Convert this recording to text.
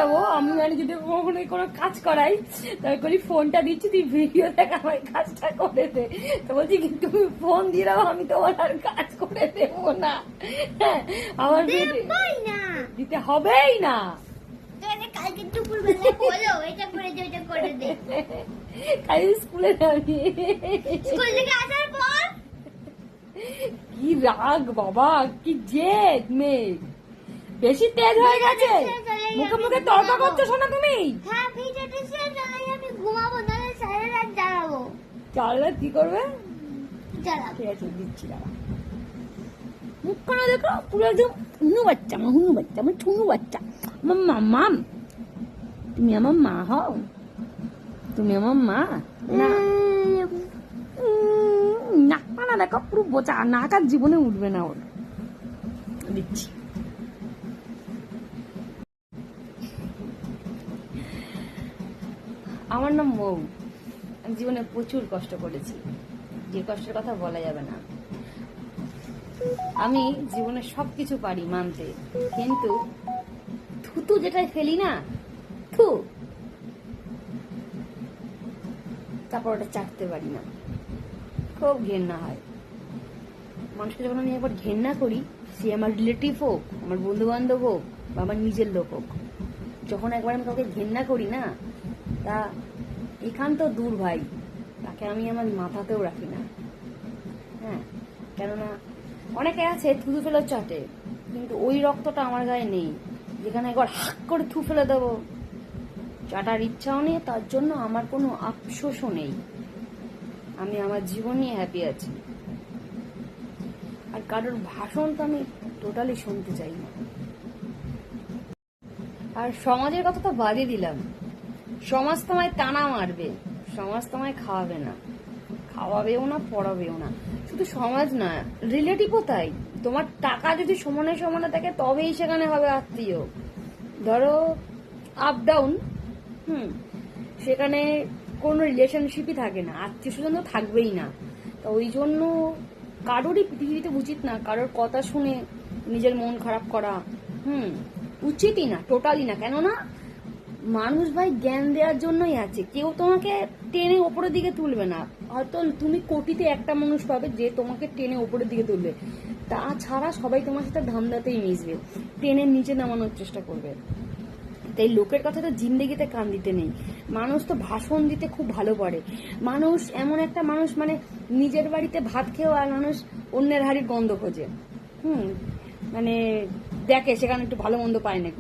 যাবো। আমি মানে যদি কখনো কোনো কাজ করাই তাই করি ফোনটা দিচ্ছি, তুই ভিডিও দেখ আমার কাজটা করে দে। তো বলছি কি তুমি ফোন দিয়ে দাও, আমি তোমার আর কাজ করে দেবো না। হ্যাঁ, আমার দিতে হবেই না। কালকে দুপুর বেলা বলো এটা করে দে ওটা করে দে। কাল স্কুলে যাবি, স্কুল থেকে আসার পর কি রাগ বাবা, কি জেদ মেয়ে, বেশি তেজ হয়ে গেছে। মুখে মুখে তর্ক করছো শোনা তুমি। হ্যাঁ ভিডিওটা শেষ হলে আমি ঘুমাবো, না সারা রাত জ্বালাবো। চালালে কি করবে? জ্বালাবো। ঠিক আছে দিচ্ছি, দাঁড়া। মুখখানা দেখো পুরো একদম হুনু বাচ্চা, আমার হুনু বাচ্চা, আমার ঠুনু বাচ্চা। আমার মাম্মা, তুমি আমার মা হও, তুমি আমার মা না। নাকটা দেখো পুরো বোচা, নাক আর জীবনে উঠবে না ওর। দিচ্ছি। আমার নাম মৌ। আমি জীবনে প্রচুর কষ্ট করেছি, যে কষ্টের কথা বলা যাবে না। আমি জীবনে সবকিছু পারি মানতে, কিন্তু থুতু যেটাই ফেলি না, থু, তারপর ওটা চাটতে পারি না, খুব ঘেন্না হয়। মানুষকে যখন আমি একবার ঘেন্না করি, সে আমার রিলেটিভ হোক, আমার বন্ধু বান্ধব হোক, বা আমার নিজের লোক হোক, যখন একবার আমি কাউকে ঘেন্না করি না, তা এখান তো দূর ভাই, তাকে আমি আমার মাথাতেও রাখি না। হ্যাঁ, কেননা অনেকে আছে থুতু ফেলে চাটে, কিন্তু ওই রক্তটা আমার গায়ে নেই, যেখানে একবার হাক করে থু ফেলে দেবো। চাটার ইচ্ছাও নেই, তার জন্য আমার কোনো আফসোসও নেই। আমি আমার জীবন নিয়ে হ্যাপি আছি। আর কারোর ভাষণ তো আমি টোটালি শুনতে চাই না। আর সমাজের কথা তো বাদই দিলাম, সমাজ তোমায় টানা মারবে, সমাজ তোমায় খাওয়াবে না, খাওয়াবেও না, পড়াবেও না। শুধু সমাজ না, রিলেটিভও তাই। তোমার টাকা যদি সমানে সমানে থাকে তবেই সেখানে হবে আত্মীয়। ধরো আপ ডাউন, সেখানে কোনো রিলেশনশিপই থাকে না, আত্মীয় স্বজন তো থাকবেই না। তো ওই জন্য কারোরই পৃথিবীতে উচিত না কারোর কথা শুনে নিজের মন খারাপ করা। উচিতই না, টোটালি না। কেননা মানুষ ভাই জ্ঞান দেওয়ার জন্যই আছে, কেউ তোমাকে টেনে ওপরের দিকে তুলবে না। হয়তো তুমি কোটিতে একটা মানুষ পাবে যে তোমাকে টেনে ওপরের দিকে তুলবে, তাছাড়া সবাই তোমার সাথে ধান্দাতেই মিশবে, টেনে নিচে নামানোর চেষ্টা করবে। তাই লোকের কথা তো জিন্দেগিতে কান দিতে নেই। মানুষ তো ভাষণ দিতে খুব ভালো পারে। মানুষ এমন একটা মানুষ, মানে নিজের বাড়িতে ভাত খেয়েও আর মানুষ অন্যের হাড়ির গন্ধ খোঁজে। মানে দেখে সেখানে একটু ভালো মন্দ পায় নাকি।